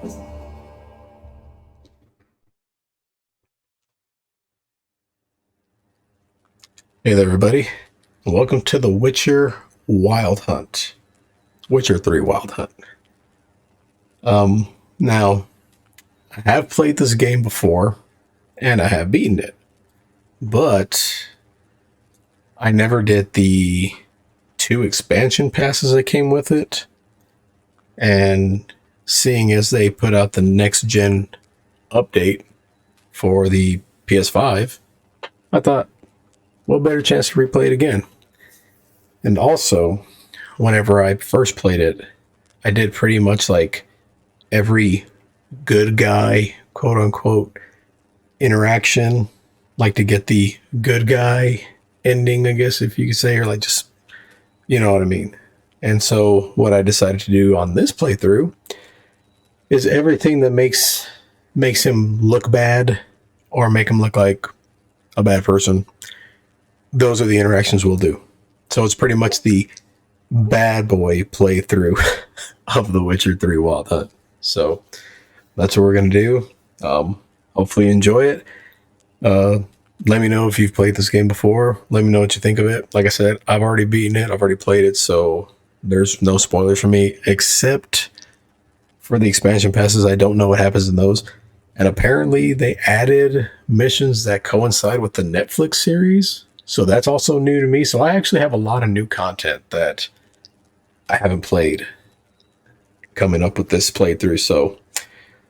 Hey there, everybody. Welcome to the Witcher Wild Hunt. Witcher 3 Wild Hunt. Now, I have played this game before, and I have beaten it, but I never did the two expansion passes that came with it. And seeing as they put out the next gen update for the PS5, I thought, what better chance to replay it again? And also, whenever I first played it, I did pretty much like every good guy, quote unquote, interaction, like to get the good guy ending, I guess, if you could say, or like just, you know what I mean. And so, what I decided to do on this playthrough is everything that makes him look bad or make him look like a bad person. Those are the interactions we'll do. So it's pretty much the bad boy playthrough of The Witcher 3 Wild Hunt. So that's what we're going to do. Hopefully you enjoy it. Let me know if you've played this game before. Let me know what you think of it. Like I said, I've already beaten it. I've already played it. So there's no spoilers for me, except for the expansion passes. I don't know what happens in those. And apparently they added missions that coincide with the Netflix series. So that's also new to me. So I actually have a lot of new content that I haven't played coming up with this playthrough. So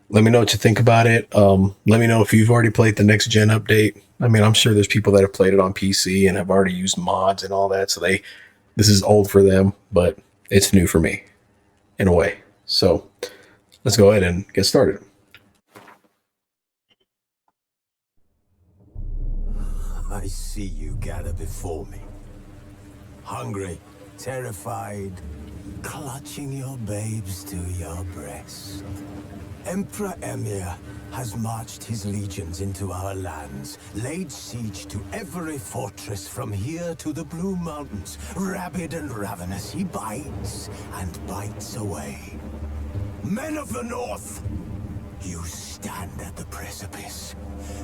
let me know what you think about it. Let me know if you've already played the next gen update. I mean, I'm sure there's people that have played it on PC and have already used mods and all that. So this is old for them, but it's new for me in a way. So let's go ahead and get started. I see you gather before me. Hungry, terrified, clutching your babes to your breast. Emperor Emir has marched his legions into our lands, laid siege to every fortress from here to the Blue Mountains. Rabid and ravenous, he bites and bites away. Men of the North, you stand at the precipice.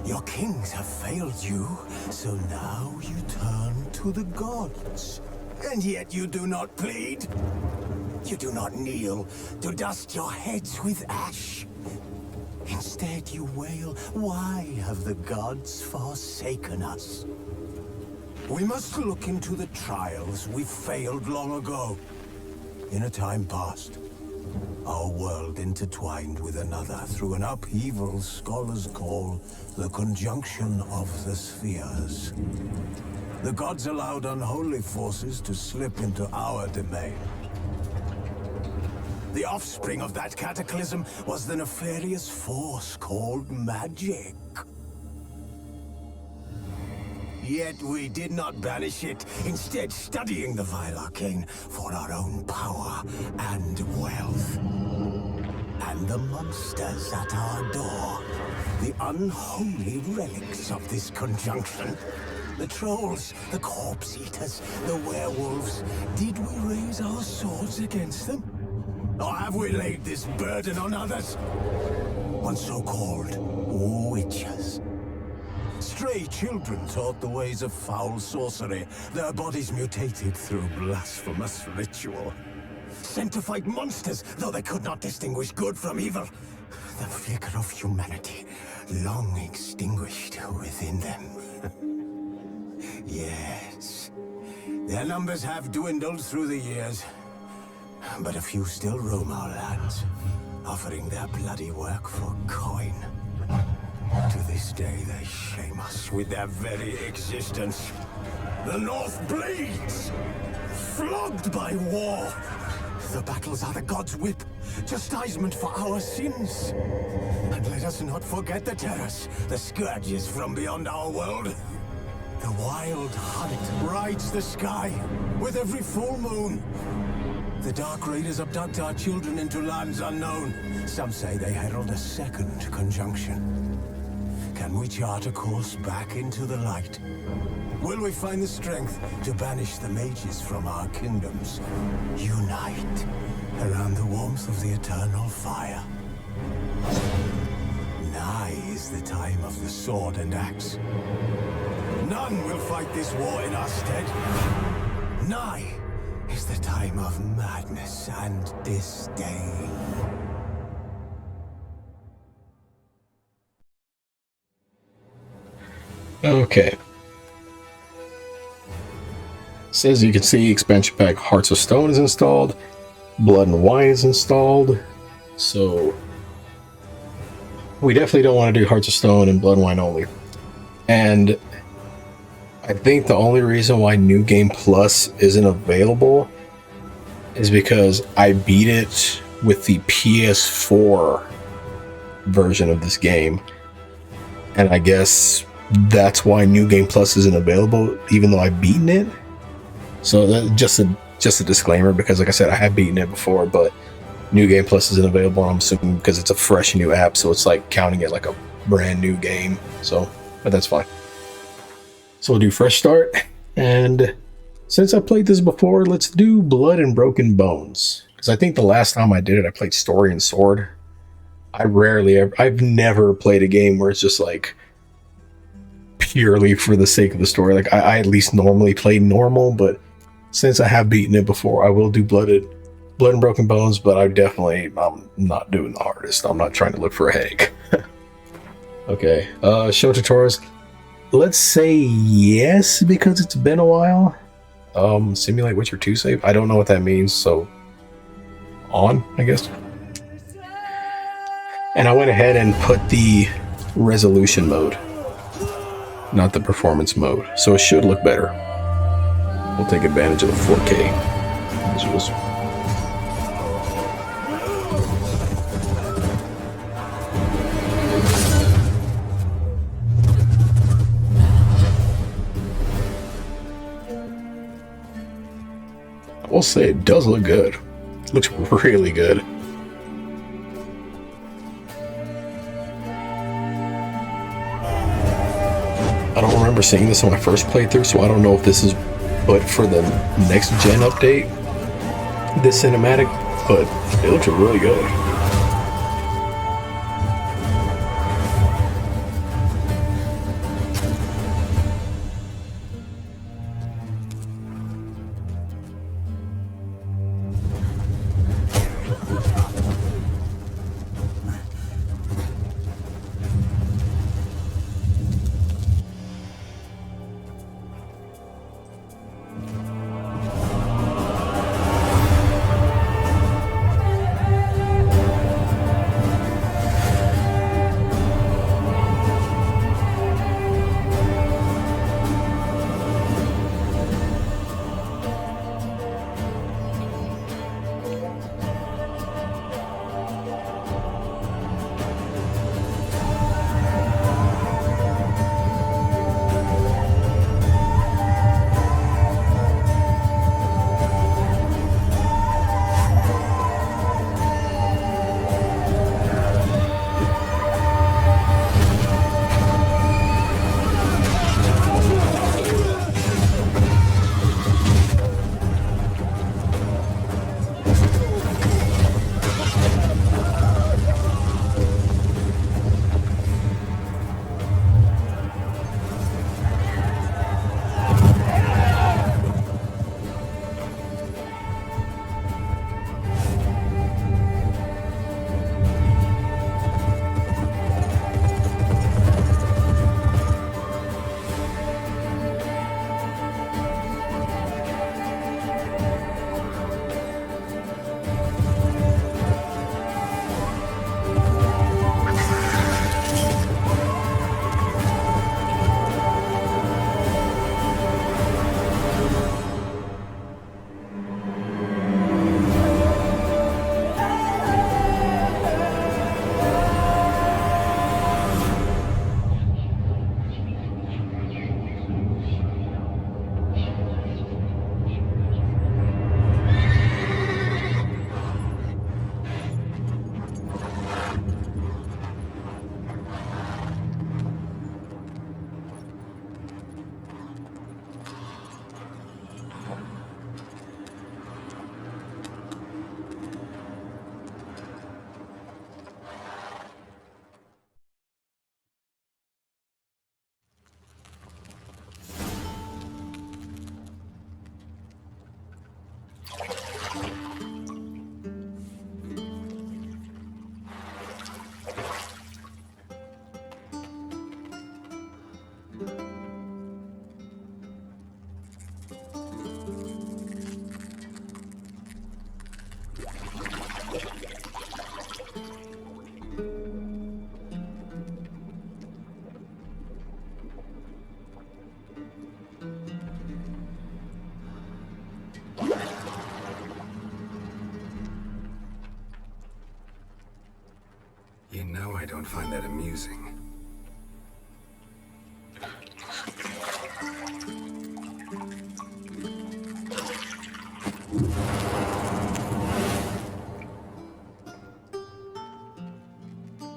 Your kings have failed you, so now you turn to the gods. And yet you do not plead. You do not kneel to dust your heads with ash. Instead you wail, why have the gods forsaken us? We must look into the trials we failed long ago. In a time past, our world intertwined with another through an upheaval scholars call the conjunction of the spheres. The gods allowed unholy forces to slip into our domain. The offspring of that cataclysm was the nefarious force called magic. Yet we did not banish it, instead studying the vile arcane for our own power and wealth. And the monsters at our door, the unholy relics of this conjunction. The trolls, the corpse eaters, the werewolves. Did we raise our swords against them? Or have we laid this burden on others? On so-called witches. Stray children taught the ways of foul sorcery, their bodies mutated through blasphemous ritual. Sent to fight monsters, though they could not distinguish good from evil. The flicker of humanity, long extinguished within them. Yes, their numbers have dwindled through the years, but a few still roam our lands, offering their bloody work for coin. To this day, they shame us with their very existence. The North bleeds, flogged by war. The battles are the gods' whip, chastisement for our sins. And let us not forget the terrors, the scourges from beyond our world. The wild hunt rides the sky with every full moon. The Dark Raiders abduct our children into lands unknown. Some say they herald a second conjunction. Can we chart a course back into the light? Will we find the strength to banish the mages from our kingdoms? Unite around the warmth of the eternal fire. the time of the sword and axe. None will fight this war in our stead. Nigh is the time of madness and disdain. Okay. So as you can see, expansion pack Hearts of Stone is installed. Blood and Wine is installed. So we definitely don't want to do Hearts of Stone and Blood and Wine only. And I think the only reason why New Game Plus isn't available is because I beat it with the PS4 version of this game. And I guess that's why New Game Plus isn't available, even though I've beaten it. So that, just a disclaimer, because like I said, I have beaten it before, but New Game Plus isn't available. I'm assuming because it's a fresh new app, so it's like counting it like a brand new game. So, but that's fine. So we'll do fresh start, and since I played this before, let's do Blood and Broken Bones, because I think the last time I did it, I played Story and Sword. I've never played a game where it's just like purely for the sake of the story. Like I at least normally play normal, but since I have beaten it before, I will do Blood and Broken Bones, but I'm not doing the hardest. I'm not trying to look for a headache. Okay, show tutorials. Let's say yes, because it's been a while. Simulate Witcher 2 save. I don't know what that means, so on, I guess. And I went ahead and put the resolution mode, not the performance mode, so it should look better. We'll take advantage of the 4K visuals. I will say it does look good. It looks really good. I don't remember seeing this on my first playthrough, so I don't know if this is but for the next gen update, this cinematic, but it looks really good. You know I don't find that amusing.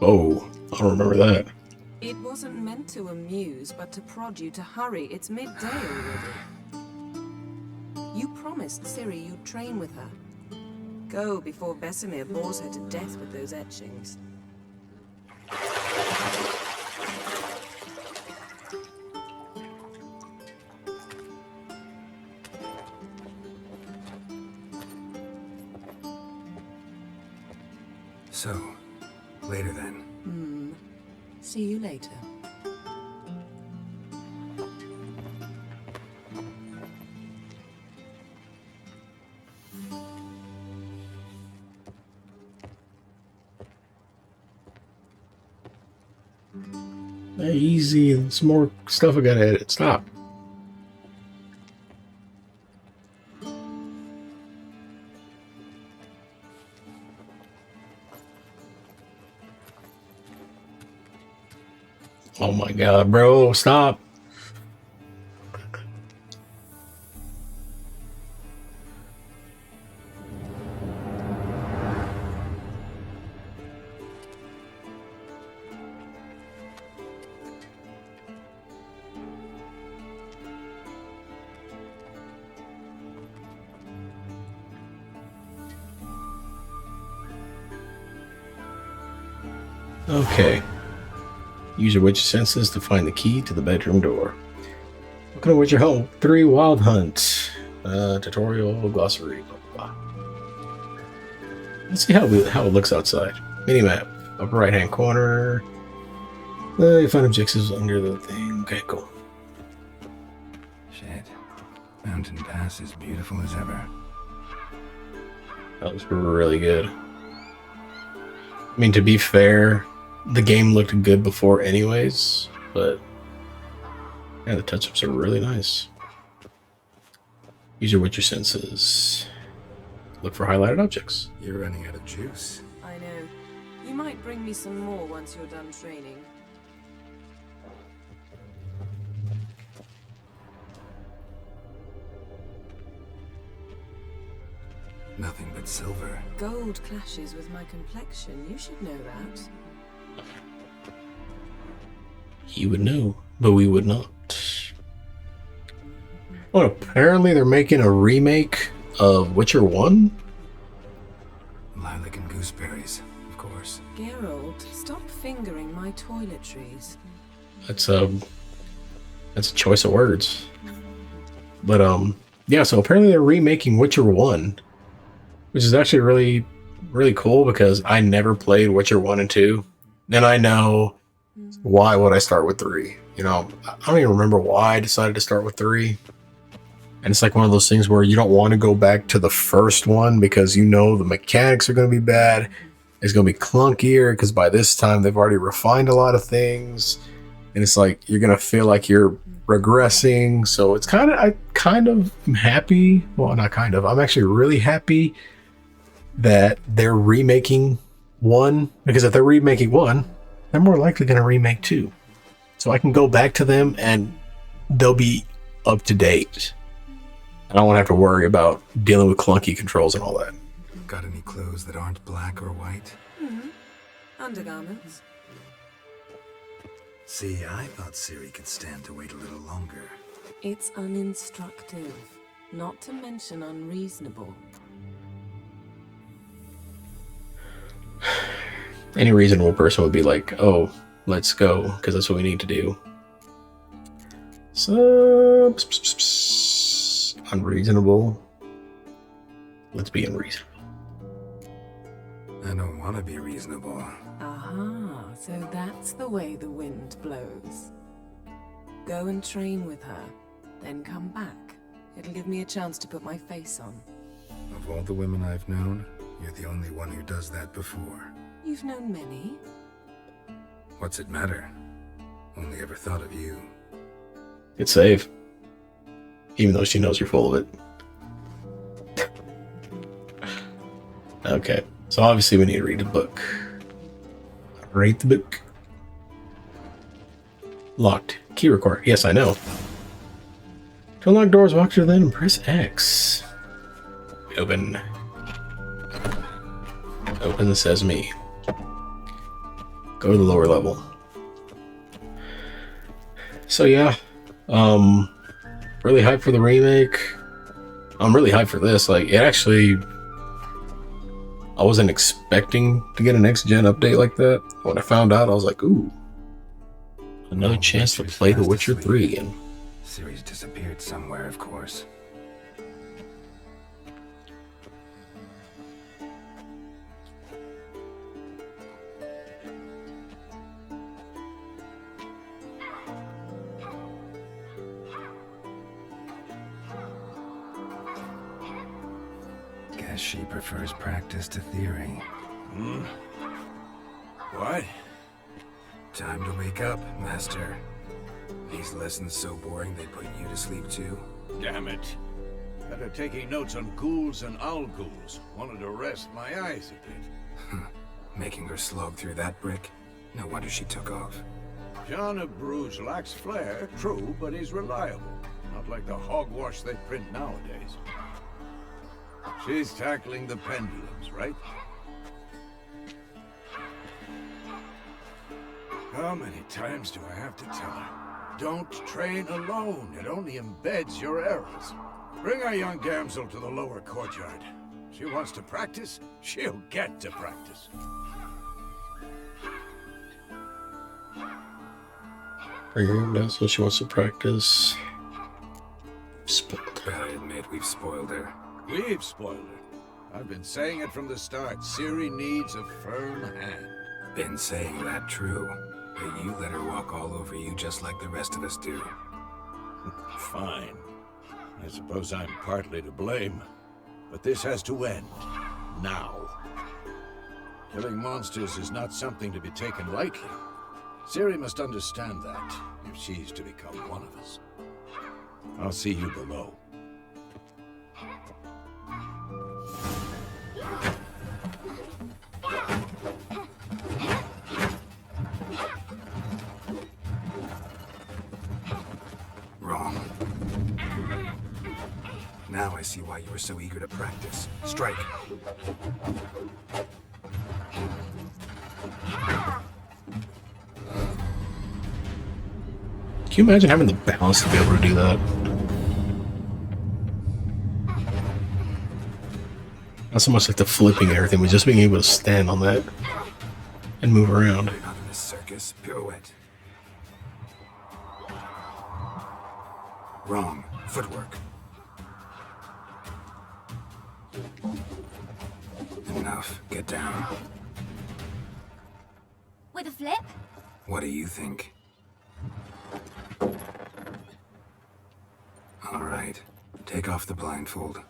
Oh, I don't remember that. It wasn't meant to amuse, but to prod you to hurry. It's midday already. You promised Ciri you'd train with her. Go before Vesemir bores her to death with those etchings. So, later then. See you later. Hey, easy. There's more stuff I gotta edit. Stop. Oh my god, bro. Stop. Okay. Use your witch senses to find the key to the bedroom door. What kind of witcher help? 3 wild hunt. Tutorial, glossary, blah, blah, blah. Let's see how it looks outside. Minimap. Upper right hand corner. You find objectives under the thing. Okay, cool. Shit. Mountain Pass is beautiful as ever. That looks really good. I mean, to be fair, the game looked good before anyways, but yeah, the touch-ups are really nice. Use your witcher senses. Look for highlighted objects. You're running out of juice. I know. You might bring me some more once you're done training. Nothing but silver. Gold clashes with my complexion. You should know that. He would know, but we would not. Well, apparently they're making a remake of Witcher 1? Lilac and gooseberries, of course. Geralt, stop fingering my toiletries. That's a choice of words. But yeah, so apparently they're remaking Witcher 1, which is actually really, really cool because I never played Witcher 1 and 2. And I know why would I start with 3? You know, I don't even remember why I decided to start with 3. And it's like one of those things where you don't want to go back to the first one because you know the mechanics are going to be bad. It's going to be clunkier because by this time they've already refined a lot of things. And it's like you're going to feel like you're regressing. So it's I kind of am happy. Well, not kind of. I'm actually really happy that they're remaking 1, because if they're remaking 1, they're more likely going to remake 2. So I can go back to them and they'll be up to date. I don't want to have to worry about dealing with clunky controls and all that. Got any clothes that aren't black or white? Undergarments. See, I thought Ciri could stand to wait a little longer. It's uninstructive, not to mention unreasonable. Any reasonable person would be like, oh, let's go, because that's what we need to do. So, unreasonable. Let's be unreasonable. I don't want to be reasonable. Aha, so that's the way the wind blows. Go and train with her, then come back. It'll give me a chance to put my face on. Of all the women I've known, you're the only one who does that before. You've known many. What's it matter? Only ever thought of you. It's safe. Even though she knows you're full of it. Okay, so obviously we need to read a book. Rate the book. Locked. Key required. Yes, I know. To unlock doors, walk through them and press X. Open. Open the sesame. Go to the lower level. So yeah, really hyped for the remake. I'm really hyped for this. Like, it actually, I wasn't expecting to get a next gen update like that. When I found out, I was like, ooh, another chance to play The Witcher 3 again. Ciri's disappeared somewhere, of course. Guess she prefers practice to theory. What? Time to wake up, Master. These lessons so boring they put you to sleep too? Damn it. After taking notes on ghouls and owl ghouls, wanted to rest my eyes a bit. Making her slog through that brick? No wonder she took off. John of Bruges lacks flair, true, but he's reliable. Not like the hogwash they print nowadays. She's tackling the pendulums, right? How many times do I have to tell her? Don't train alone. It only embeds your errors. Bring our young damsel to the lower courtyard. She wants to practice, she'll get to practice. Bring her down so she wants to practice. Gotta admit, we've spoiled her. We've spoiled her. I've been saying it from the start. Ciri needs a firm hand. Been saying that true. But you let her walk all over you just like the rest of us do. Fine. I suppose I'm partly to blame. But this has to end. Now. Killing monsters is not something to be taken lightly. Ciri must understand that, if she's to become one of us. I'll see you below. Wrong. Now I see why you were so eager to practice. Strike. Can you imagine having the balance to be able to do that? Not so much like the flipping and everything, but just being able to stand on that and move around. Not in a circus. Pirouette. Wrong. Footwork. Enough. Get down. With a flip? What do you think? All right. Take off the blindfold.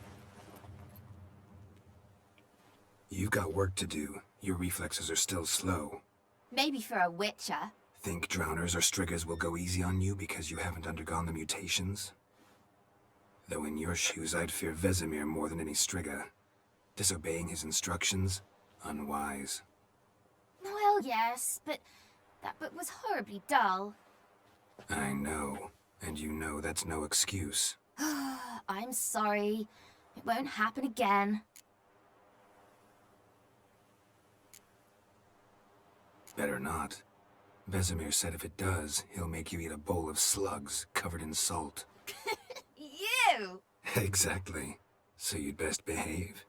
You've got work to do. Your reflexes are still slow. Maybe for a witcher. Think drowners or striggers will go easy on you because you haven't undergone the mutations? Though in your shoes, I'd fear Vesemir more than any strigger. Disobeying his instructions? Unwise. Well, yes, but that book was horribly dull. I know. And you know that's no excuse. I'm sorry. It won't happen again. Better not. Vesemir said if it does, he'll make you eat a bowl of slugs covered in salt. You! Exactly. So you'd best behave.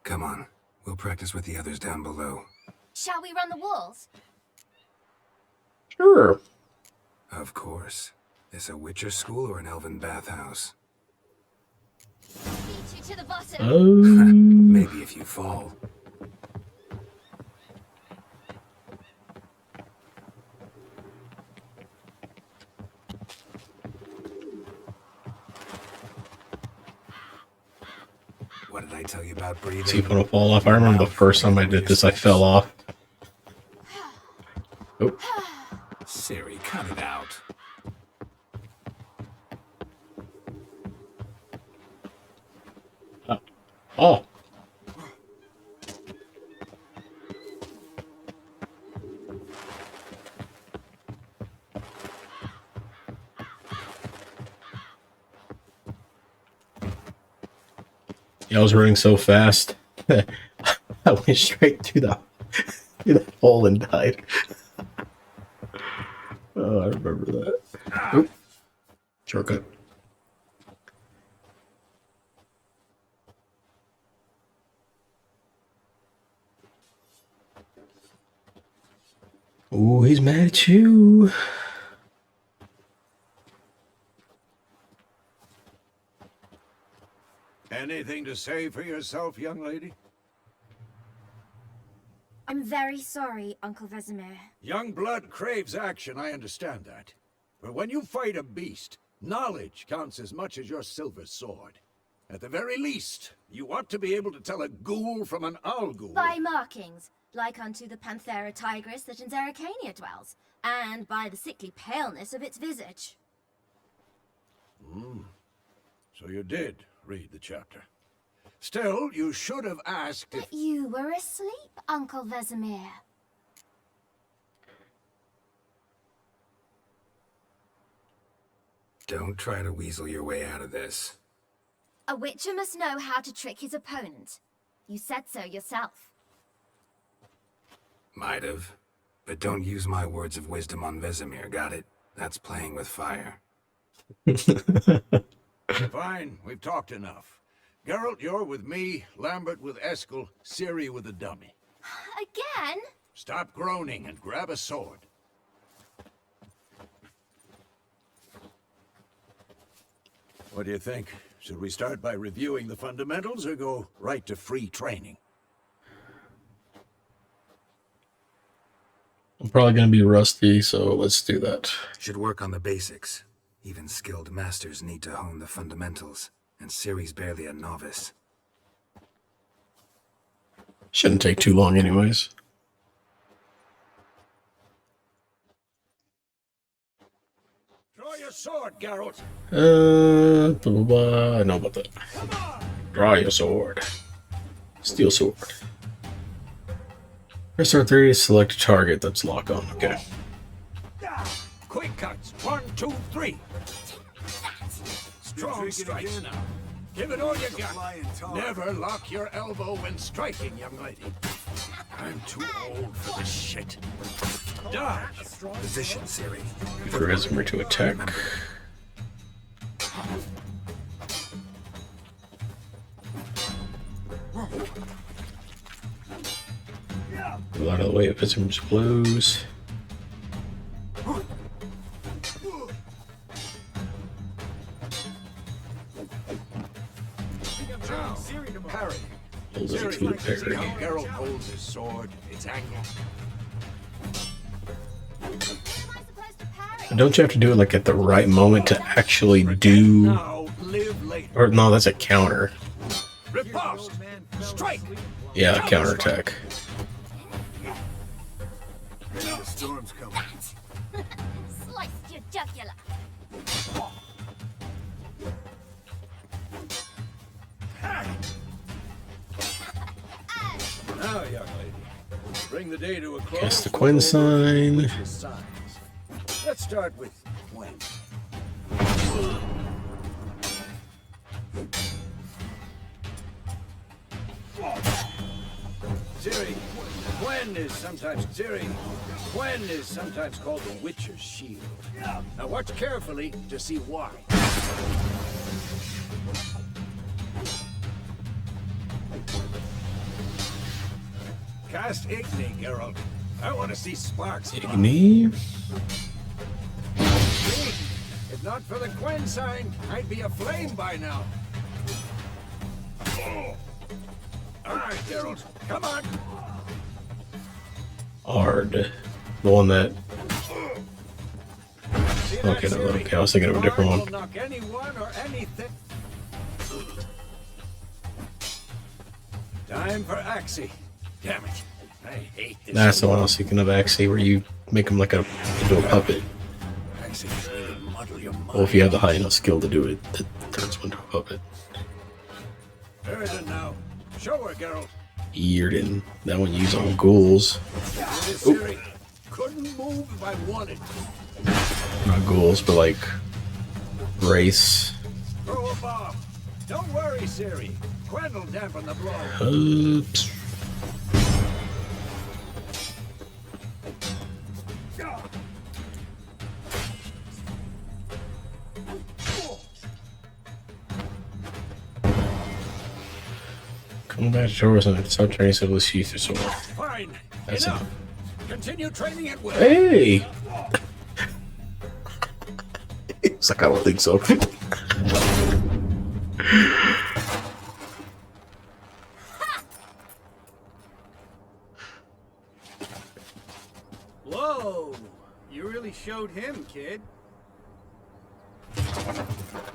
Come on. We'll practice with the others down below. Shall we run the walls? Sure. Of course. This a Witcher school or an elven bathhouse? Beat you to the bottom. Maybe if you fall. What did I tell you about breathing? See if it'll fall off. I remember the first time I did this, I fell off. Oh. Ciri, cut it out. Oh. I was running so fast. I went straight through the hole and died. Oh, I remember that. Oop. Shortcut. Oh, he's mad at you. Anything to say for yourself, young lady? I'm very sorry, Uncle Vesemir. Young blood craves action, I understand that. But when you fight a beast, knowledge counts as much as your silver sword. At the very least, you ought to be able to tell a ghoul from an owl ghoul. By markings, like unto the Panthera tigris that in Zerrikania dwells, and by the sickly paleness of its visage. So you did read the chapter. Still, you should have asked if... But you were asleep, Uncle Vesemir. Don't try to weasel your way out of this. A witcher must know how to trick his opponent. You said so yourself. Might have. But don't use my words of wisdom on Vesemir, got it? That's playing with fire. Fine, we've talked enough. Geralt, you're with me, Lambert with Eskel, Ciri with the dummy. Again? Stop groaning and grab a sword. What do you think? Should we start by reviewing the fundamentals or go right to free training? I'm probably going to be rusty, so let's do that. Should work on the basics. Even skilled masters need to hone the fundamentals, and Ciri's barely a novice. Shouldn't take too long anyways. Draw your sword, Geralt. Blah, blah, blah. I know about that. Draw your sword. Steel sword. Press R3 to select a target that's locked on. Okay. Quick cuts. 1, 2, 3. Strong strikes now. Give it all you got. Never lock your elbow when striking, young lady. I'm too old for this shit. Dodge. Position, Ciri. For Vesemir to attack. A lot of the way if Vesemir's blows. Parry. Hold it to the parry. How Geralt holds his sword, its angle. How am I supposed to parry? And don't you have to do it like at the right moment to actually do? Now, live later. Or no, that's a counter. Riposte. Strike. Yeah, counter attack. The storm's coming. Sliced your jugular. Now, young lady, bring the day to a close. Cast the Quen sign. Witch's signs. Let's start with Quen. Ciri. Quen is sometimes called the Witcher's Shield. Now watch carefully to see why. Cast Igni, Geralt. I want to see sparks. Igni. If not for the Quen sign, I'd be aflame by now. All right, Geralt, come on. Hard. The one that. See that, Okay, no, Ciri? okay, I was thinking of a different Bard one. will knock anyone or anything. Time for Axie. Damn it. I hate this. That's the one I was thinking of, actually, where you make him like into a puppet. Axie really muddle your mind. Well, if you have the high enough skill to do it, it turns him into a puppet. Erden now. Show her, Geralt. Earden. That one you use on ghouls. This Ciri couldn't move if I wanted. Not ghouls, but like race. Throw a bomb. Don't worry, Ciri. Quen'll dampen the blow. Oops. Come back to Taurus and start training civilist youth or sword. Fine. That's Enough. enough. Continue training at will. Hey! It's like, I don't think so. Whoa! You really showed him, kid.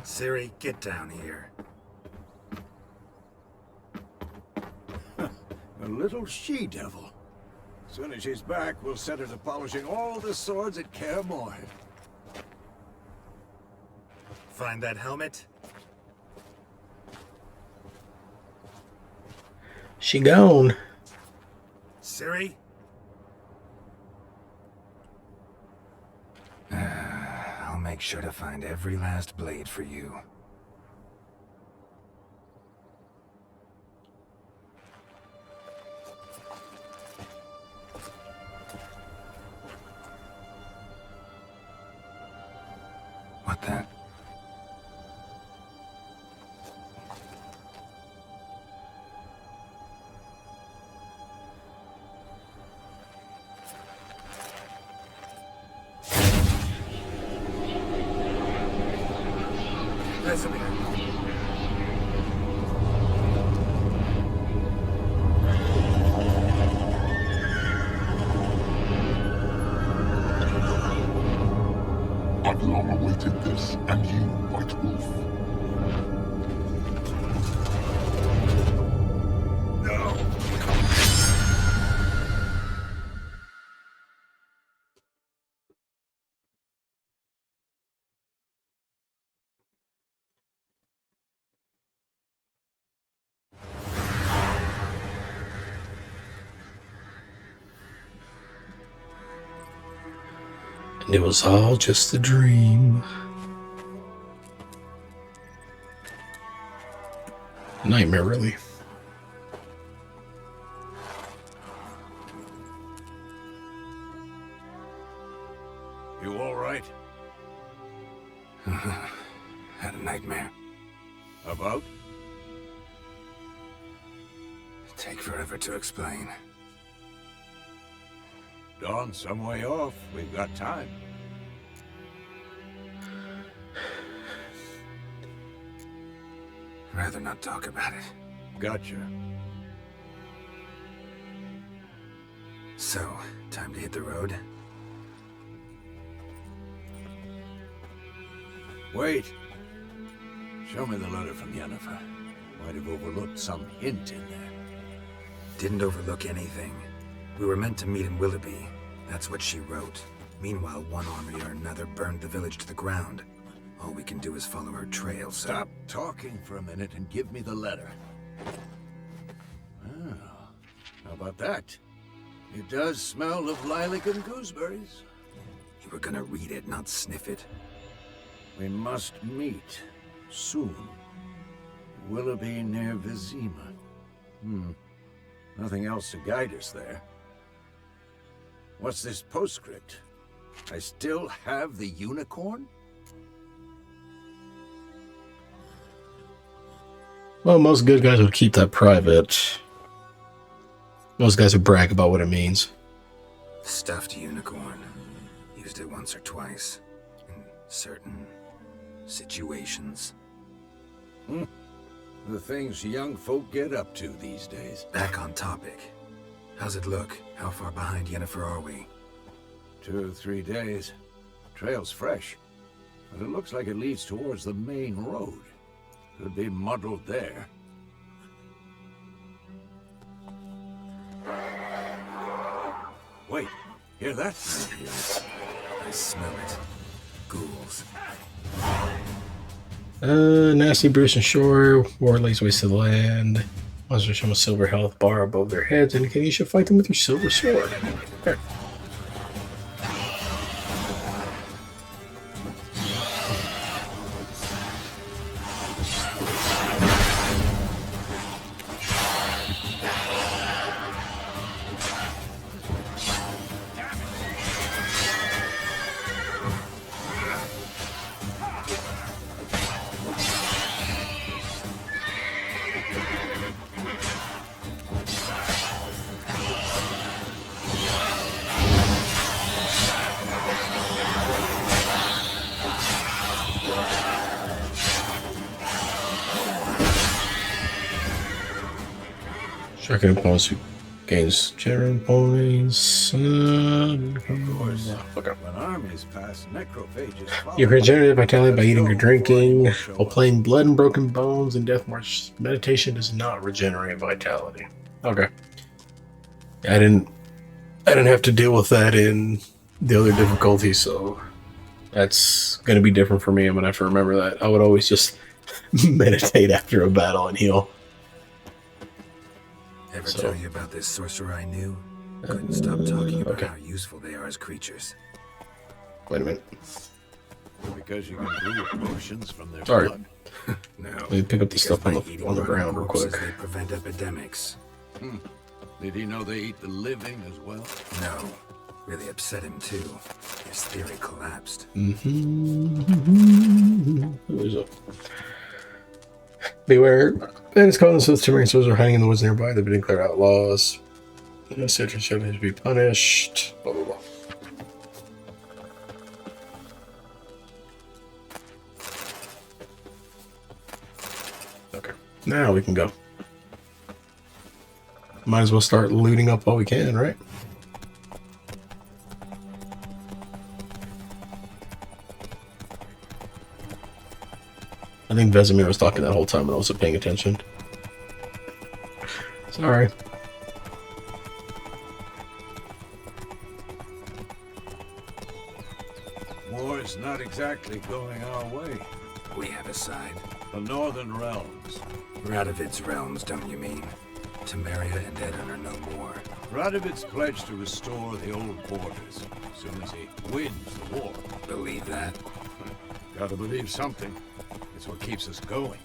Ciri, get down here. A little she-devil. As soon as she's back, we'll set her to polishing all the swords at Kaer Morhen. Find that helmet? She gone. Ciri? I'll make sure to find every last blade for you. What the? Vesemir. I've long awaited this, and you, White Wolf. And it was all just a dream. Nightmare, really. You all right? Had a nightmare. About? Take forever to explain. Dawn's some way off. We've got time. Rather not talk about it. Gotcha. So, time to hit the road? Wait. Show me the letter from Yennefer. Might have overlooked some hint in there. Didn't overlook anything. We were meant to meet in Willoughby. That's what she wrote. Meanwhile, one army or another burned the village to the ground. All we can do is follow her trail, so... Stop talking for a minute and give me the letter. Well, how about that? It does smell of lilac and gooseberries. You were gonna read it, not sniff it. We must meet soon. Willoughby near Vizima. Nothing else to guide us there. What's this postscript? I still have the unicorn? Well, most good guys would keep that private. Most guys would brag about what it means. Stuffed unicorn. Used it once or twice. In certain situations. The things young folk get up to these days. Back on topic. How's it look? How far behind Yennefer are we? 2 or 3 days. Trail's fresh, but it looks like it leads towards the main road. Could be muddled there. Wait, hear that? I smell it. Ghouls. Nasty Bruce and Shore, War lays waste to the land. Monsters show a silver health bar above their heads, indicating you should fight them with your silver sword. There. Striking opponents who gains general points. Of course, when armies pass, necrophages follow. You regenerate vitality by Let's eating go or before any drinking. more show While up. playing Blood and Broken Bones and Death March, meditation does not regenerate vitality. Okay. I didn't have to deal with that in the other difficulty, so that's gonna be different for me. I'm gonna have to remember that. I would always just meditate after a battle and heal. Ever So- tell you about this sorcerer I knew? Couldn't stop talking about okay. how useful they are as creatures. Wait a minute. Because you can brew potions from their Sorry. blood. No. Let me pick up the because stuff by on eating the rotting ground real corpses, quick. They prevent epidemics. Did he know they eat the living as well? No. Really upset him too. His theory collapsed. Who is it? Beware. Bandits caught in the Temerian soldiers are hiding in the woods nearby. They've been declared outlaws. No citrus should be punished. Blah, blah, blah. Okay. Now we can go. Might as well start looting up while we can, right? I think Vesemir was talking that whole time and I wasn't paying attention. Sorry. War is not exactly going our way. We have a side. The Northern Realms. Radovid's realms, don't you mean? Temeria and Edirn are no more. Radovid's pledged to restore the old borders as soon as he wins the war. Believe that? Gotta believe something. It's what keeps us going.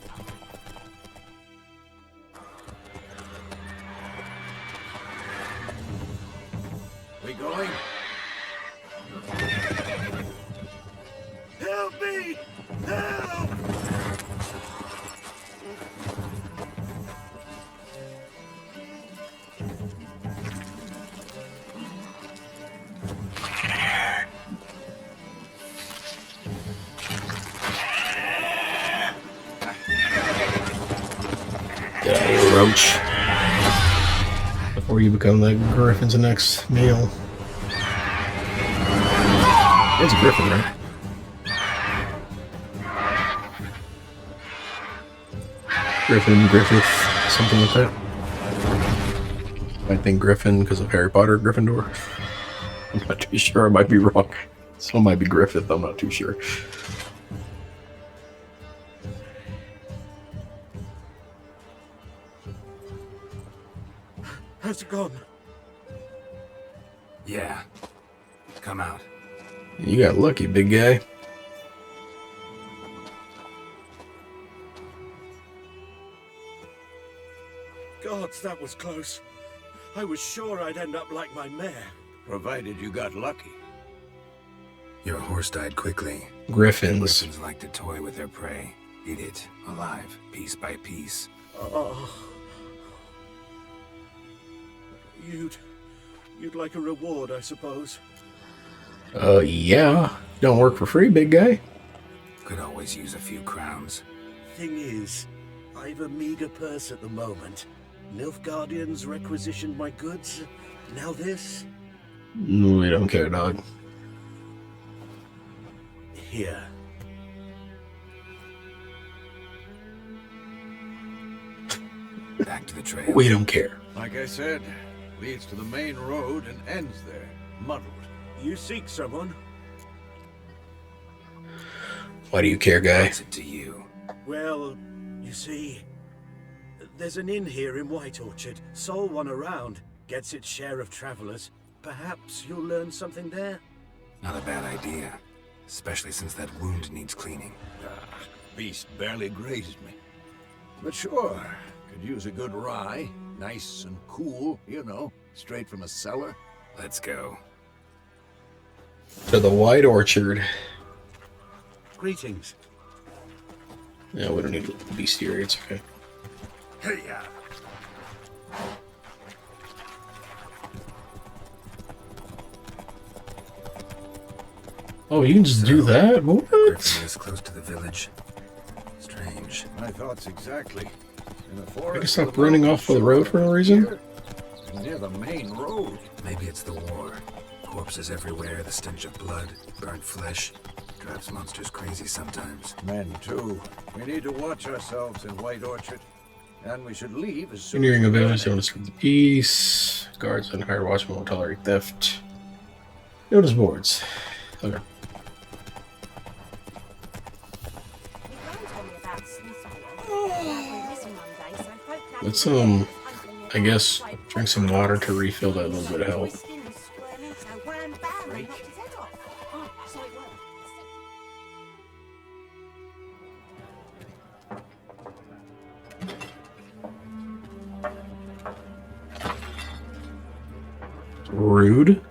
We going? Help me! Help! Get out of here, roach. Before you become the griffin's next meal. It's a griffin, right? Griffin, Griffith, something like that. I think Griffin because of Harry Potter, Gryffindor. I'm not too sure. I might be wrong. So it might be Griffith. I'm not too sure. How's it gone? Yeah. Come out. You got lucky, big guy. Gods, that was close. I was sure I'd end up like my mare. Provided you got lucky. Your horse died quickly. Griffins. Griffins like to toy with their prey. Eat it, alive, piece by piece. Oh. You'd like a reward, I suppose. Yeah. Don't work for free, big guy. Could always use a few crowns. Thing is, I've a meager purse at the moment. Nilfgaardians requisitioned my goods. Now this? We don't care, dog. Here. Back to the trail. We don't care. Like I said, leads to the main road and ends there. Muddled. You seek someone? Why do you care, guy? What's it to you? Well, you see, there's an inn here in White Orchard. Sole one around. Gets its share of travelers. Perhaps you'll learn something there? Not a bad idea. Especially since that wound needs cleaning. Beast barely grazed me. But sure, could use a good rye. Nice and cool, you know, straight from a cellar. Let's go. To the White Orchard. Greetings. Yeah, we don't need bestiary. It's okay. Hey, yeah. Oh, you can just do that? What? Griffin is close to the village. Strange. My thoughts exactly. In the I forest. can stop running off the road for no reason. Here, near the main road. Maybe it's the war. Corpses everywhere, the stench of blood, burnt flesh. Drives monsters crazy sometimes. Men, too. We need to watch ourselves in White Orchard. And we should leave as soon Nearing a as we village, can. notice for the peace. Guards and hired watchmen won't tolerate theft. Notice boards. Okay. Let's I guess drink some water to refill that little bit of health. Rude.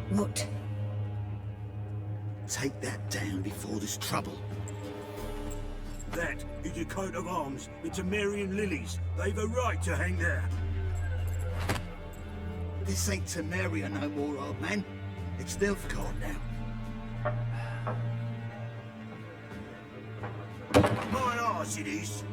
What? Take that down before there's trouble. That is a coat of arms. It's a Marian Lilies. They've a right to hang there. This ain't Temeria no more, old man. It's Nilfgaard now. My arse it is.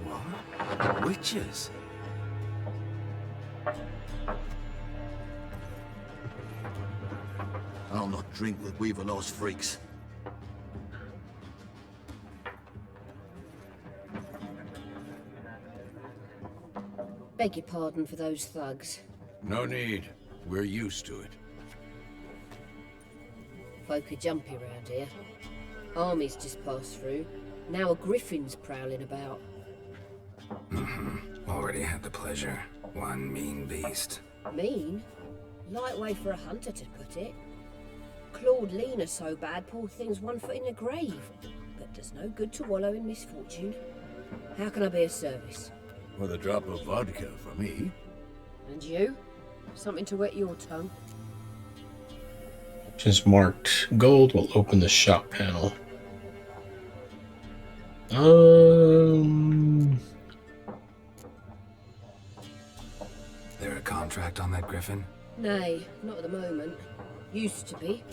What? Witches? I'll not drink with Weaverlost freaks. Beg your pardon for those thugs. No need. We're used to it. Folk are jumpy round here. Armies just passed through. Now a griffin's prowling about. Already had the pleasure. One mean beast. Mean? Lightweight for a hunter, to put it. Clawed Lena so bad, poor thing's 1 foot in the grave. But does no good to wallow in misfortune. How can I be of service? With a drop of vodka for me. And you? Something to wet your tongue? Options marked gold will open the shop panel. There a contract on that griffin? Nay, not at the moment. Used to be.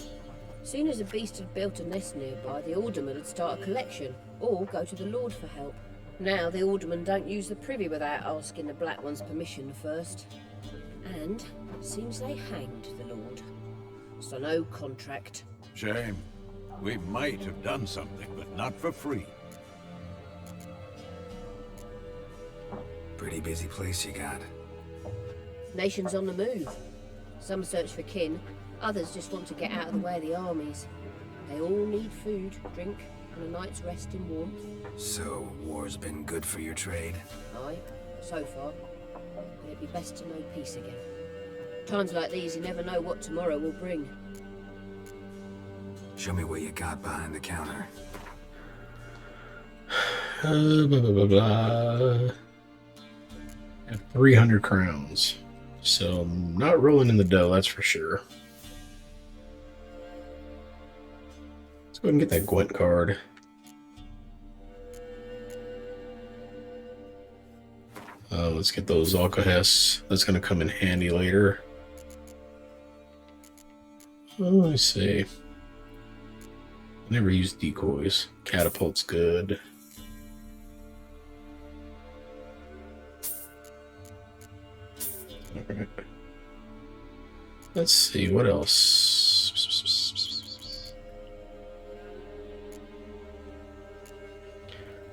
Soon as a beast had built a nest nearby, the alderman would start a collection, or go to the lord for help. Now the aldermen don't use the privy without asking the black one's permission first. And seems they hanged the lord. So no contract. Shame. We might have done something, but not for free. Pretty busy place you got. Nations on the move. Some search for kin, others just want to get out of the way of the armies. They all need food, drink, and a night's rest in warmth. So, war's been good for your trade? Aye, so far. But it'd be best to know peace again. Times like these, you never know what tomorrow will bring. Show me what you got behind the counter. Blah, blah, blah, blah. I have 300 crowns. So I'm not rolling in the dough, that's for sure. Let's go ahead and get that Gwent card. Let's get those alcohols. That's going to come in handy later. Oh, let's see. I never used decoys. Catapult's good. Alright. Let's see, what else?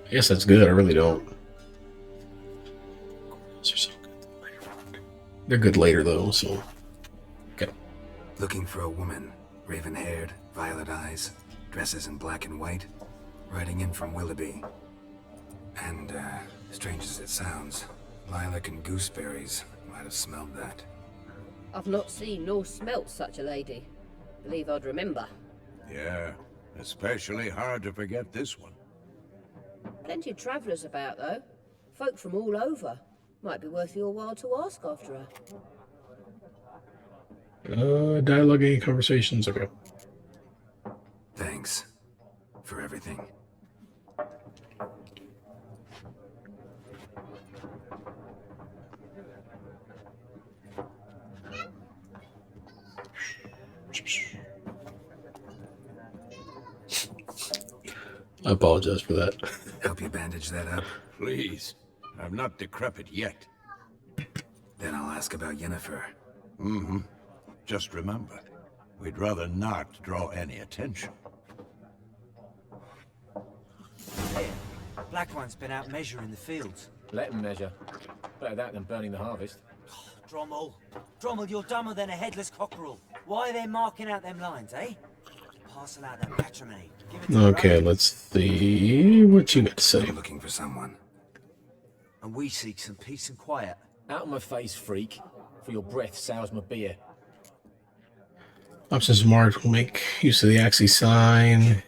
I guess that's good, I really don't. They're good later though, so. Okay. Looking for a woman. Raven-haired, violet eyes, dresses in black and white. Riding in from Willoughby. And, strange as it sounds, lilac and gooseberries. Might have smelled that. I've not seen nor smelt such a lady. Believe I'd remember. Yeah, especially hard to forget this one. Plenty of travellers about, though. Folk from all over. Might be worth your while to ask after her. Dialogue and conversations. Okay. Thanks for everything. I apologize for that. Help you bandage that up? Please. I'm not decrepit yet. Then I'll ask about Yennefer. Mm-hmm. Just remember, we'd rather not draw any attention. Black One's been out measuring the fields. Let him measure. Better that than burning the harvest. Drommel. Drommel, you're dumber than a headless cockerel. Why are they marking out them lines, eh? Parcel out that patrimony. Okay, let's see what you got to say. I'm looking for someone. And we seek some peace and quiet. Out of my face, freak. For your breath sours my beer. Options marked will make use of the axis sign.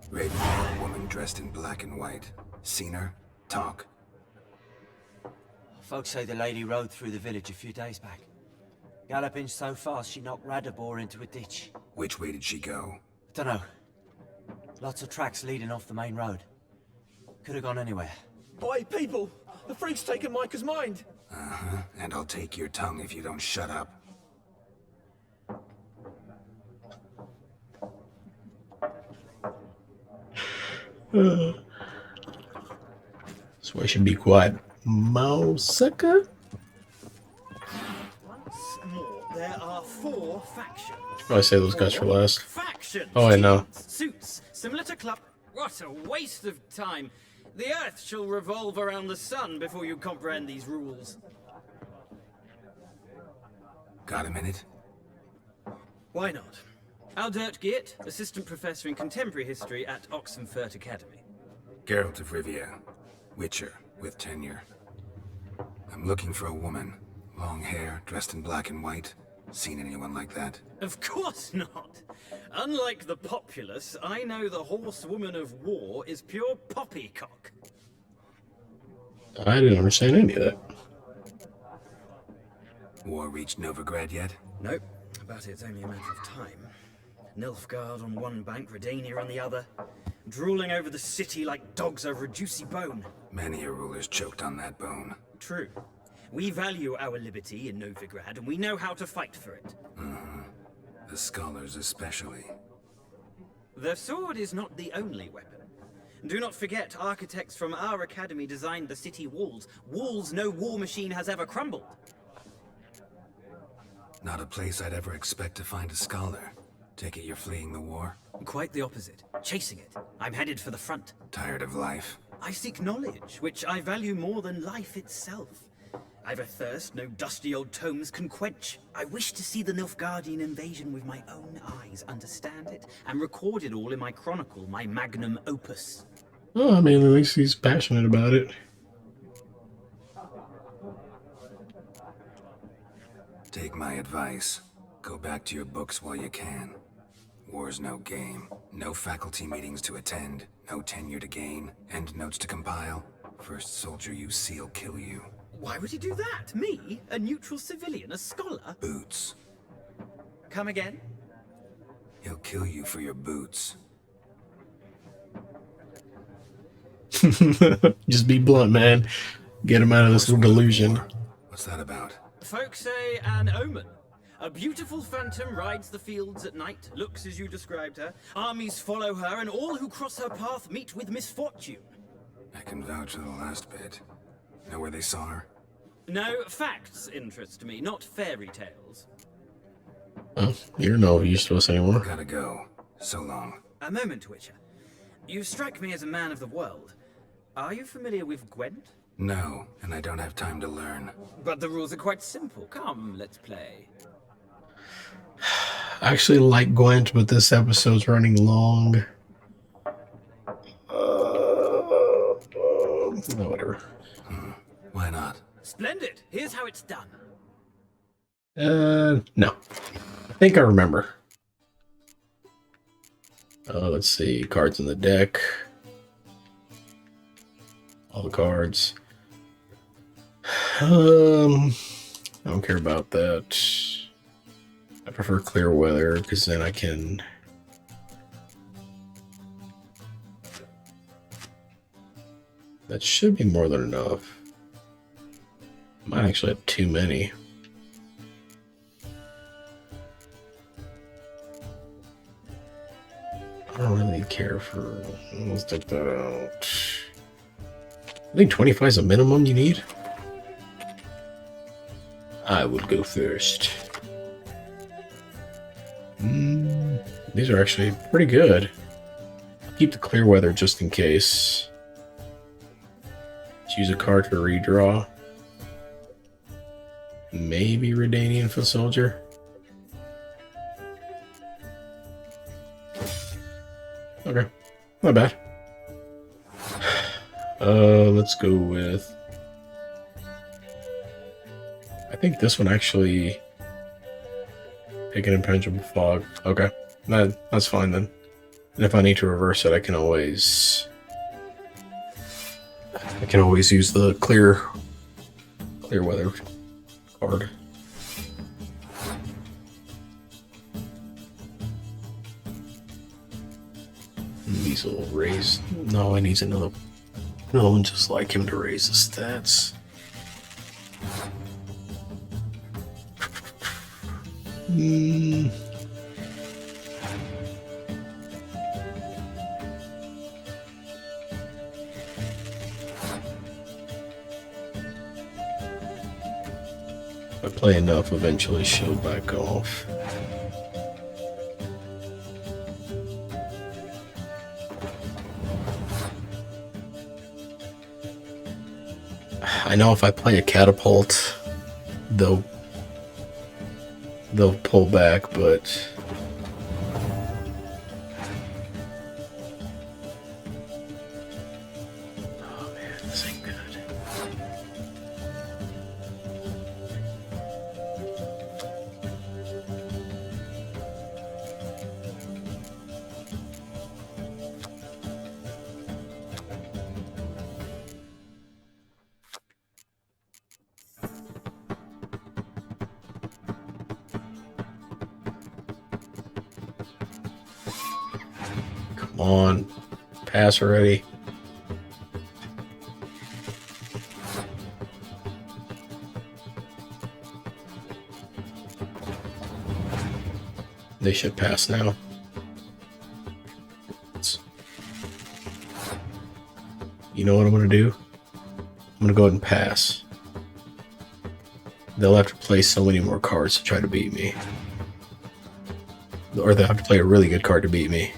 Raven, woman dressed in black and white. Seen her? Talk. Folks say the lady rode through the village a few days back. Galloping so fast she knocked Radabor into a ditch. Which way did she go? Dunno. Lots of tracks leading off the main road. Could have gone anywhere. Oi, people! The freak's taken Micah's mind! Uh-huh. And I'll take your tongue if you don't shut up. So I should be quiet. Mouseka? Once more, there are 4 factions. Oh, I say those guys for last. Factions. Oh, I know. Suits, similar to club. What a waste of time. The Earth shall revolve around the sun before you comprehend these rules. Got a minute? Why not? Aldert Geert, Assistant Professor in Contemporary History at Oxenfurt Academy. Geralt of Rivia. Witcher, with tenure. I'm looking for a woman. Long hair, dressed in black and white. Seen anyone like that? Of course not. Unlike the populace, I know the horsewoman of war is pure poppycock. I didn't understand any of that. War reached Novigrad yet? Nope, but it's only a matter of time. Nilfgaard on one bank, Redania on the other, drooling over the city like dogs over a juicy bone. Many a ruler's choked on that bone. True. We value our liberty in Novigrad, and we know how to fight for it. The scholars especially. The sword is not the only weapon. Do not forget, architects from our academy designed the city walls. Walls no war machine has ever crumbled. Not a place I'd ever expect to find a scholar. Take it you're fleeing the war? Quite the opposite. Chasing it. I'm headed for the front. Tired of life? I seek knowledge, which I value more than life itself. I've a thirst no dusty old tomes can quench. I wish to see the Nilfgaardian invasion with my own eyes, understand it, and record it all in my chronicle, my magnum opus. Oh, I mean, at least he's passionate about it. Take my advice. Go back to your books while you can. War's no game. No faculty meetings to attend. No tenure to gain. End notes to compile. First soldier you see'll kill you. Why would he do that? Me? A neutral civilian? A scholar? Boots. Come again? He'll kill you for your boots. Just be blunt, man. Get him out of this little delusion. What's that about? Folks say an omen. A beautiful phantom rides the fields at night, looks as you described her. Armies follow her, and all who cross her path meet with misfortune. I can vouch for the last bit. Know where they saw her? No, facts interest me, not fairy tales. Oh, you're no use to us anymore. Gotta go. So long. A moment, Witcher. You strike me as a man of the world. Are you familiar with Gwent? No, and I don't have time to learn. But the rules are quite simple. Come, let's play. I actually like Gwent, but this episode's running long. Whatever. Why not? Splendid. Here's how it's done. No. I think I remember. Let's see. Cards in the deck. All the cards. I don't care about that. I prefer clear weather because then I can. That should be more than enough. Might actually have too many. I don't really care for. Let's take that out. I think 25 is a minimum you need. I would go first. These are actually pretty good. I'll keep the clear weather just in case. Choose a card for redraw. Maybe Redanian Foot Soldier. Okay, not bad. Let's go with. I think this one actually. Pick an impenetrable fog. Okay, that's fine then. And if I need to reverse it, I can always use the clear weather card. These will raise. No, I need another one just like him to raise the stats. If I play enough, eventually she'll back off. I know if I play a catapult, they'll pull back, but oh man, this ain't good. Come on, pass already. They should pass now. You know what I'm going to do? I'm going to go ahead and pass. They'll have to play so many more cards to try to beat me. Or they'll have to play a really good card to beat me.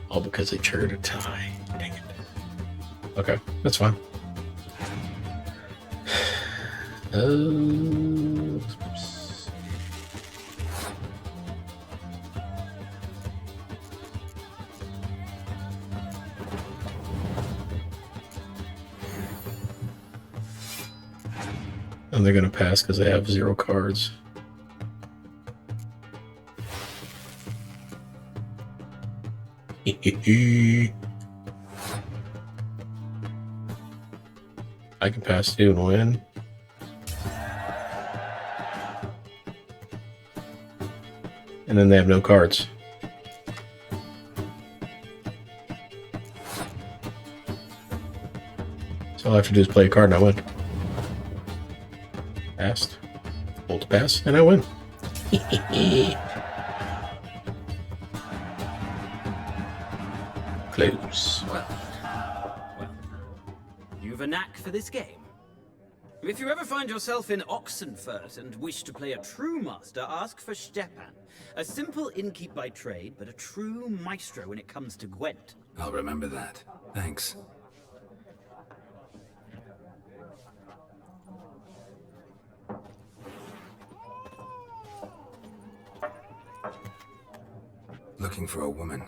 All because they triggered a tie. Dang it. Okay, that's fine. And they're gonna pass because they have 0 cards. I can pass too and win. And then they have no cards. So all I have to do is play a card and I win. Passed. Hold to pass and I win. Close. Well, you've a knack for this game. If you ever find yourself in Oxenfurt and wish to play a true master, ask for Stepan. A simple innkeep by trade, but a true maestro when it comes to Gwent. I'll remember that. Thanks. Looking for a woman.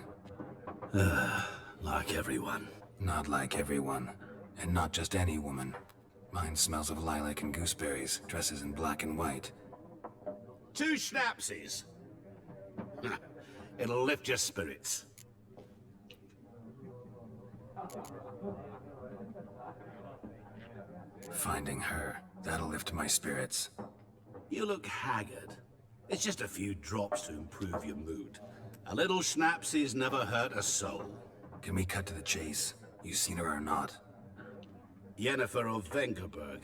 Like everyone. Not like everyone. And not just any woman. Mine smells of lilac and gooseberries, dresses in black and white. 2 schnapsies. It'll lift your spirits. Finding her, that'll lift my spirits. You look haggard. It's just a few drops to improve your mood. A little schnapsy's never hurt a soul. Can we cut to the chase? You seen her or not? Yennefer of Vengerberg.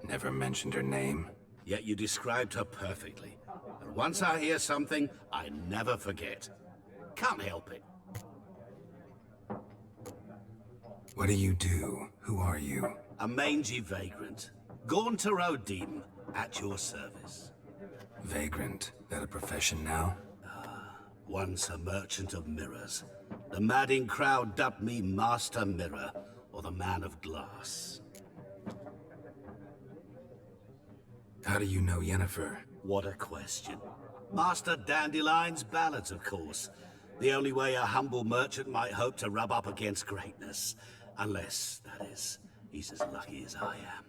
Never mentioned her name. Yet you described her perfectly. And once I hear something, I never forget. Can't help it. What do you do? Who are you? A mangy vagrant. Gaunter Odim, at your service. Vagrant. That a profession now? Once a merchant of mirrors. The madding crowd dubbed me Master Mirror, or the Man of Glass. How do you know Yennefer? What a question. Master Dandelion's ballads, of course. The only way a humble merchant might hope to rub up against greatness. Unless, that is, he's as lucky as I am.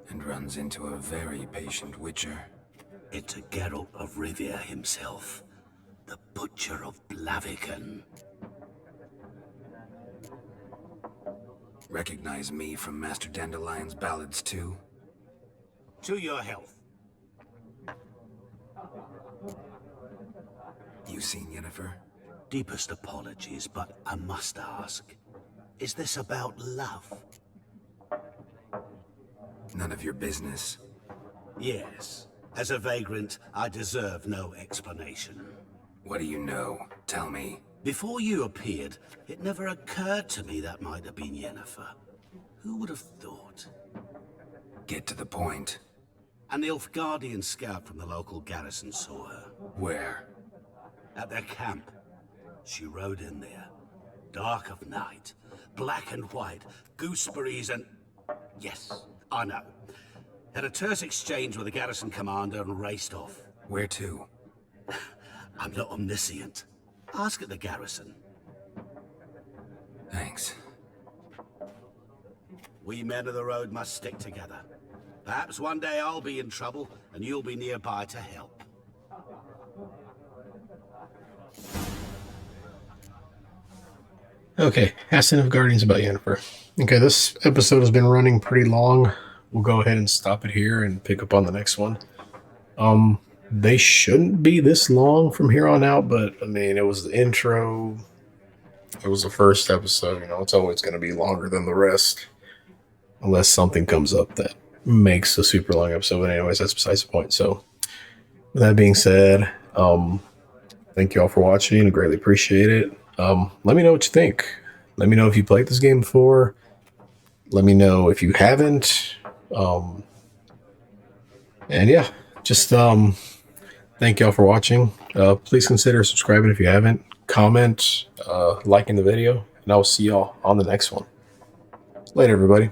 And runs into a very patient witcher. Into Geralt of Rivia himself. The Butcher of Blaviken. Recognize me from Master Dandelion's ballads too? To your health. You seen Yennefer? Deepest apologies, but I must ask. Is this about love? None of your business. Yes. As a vagrant, I deserve no explanation. What do you know? Tell me. Before you appeared, it never occurred to me that might have been Yennefer. Who would have thought? Get to the point. An Nilfgaardian scout from the local garrison saw her. Where? At their camp. She rode in there. Dark of night. Black and white. Gooseberries and... Yes, I know. Had a terse exchange with the garrison commander and raced off. Where to? I'm not omniscient. Ask at the garrison. Thanks. We men of the road must stick together. Perhaps one day I'll be in trouble, and you'll be nearby to help. Okay, asking of Guardians about Yennefer. Okay, this episode has been running pretty long. We'll go ahead and stop it here and pick up on the next one. They shouldn't be this long from here on out, but I mean, it was the intro. It was the first episode, you know, it's always going to be longer than the rest. Unless something comes up that makes a super long episode. But anyways, that's besides the point. So, with that being said, thank you all for watching. I greatly appreciate it. Let me know what you think. Let me know if you played this game before. Let me know if you haven't. And yeah, just thank y'all for watching. Please consider subscribing if you haven't. Comment, liking the video, and I'll see y'all on the next one. Later, everybody.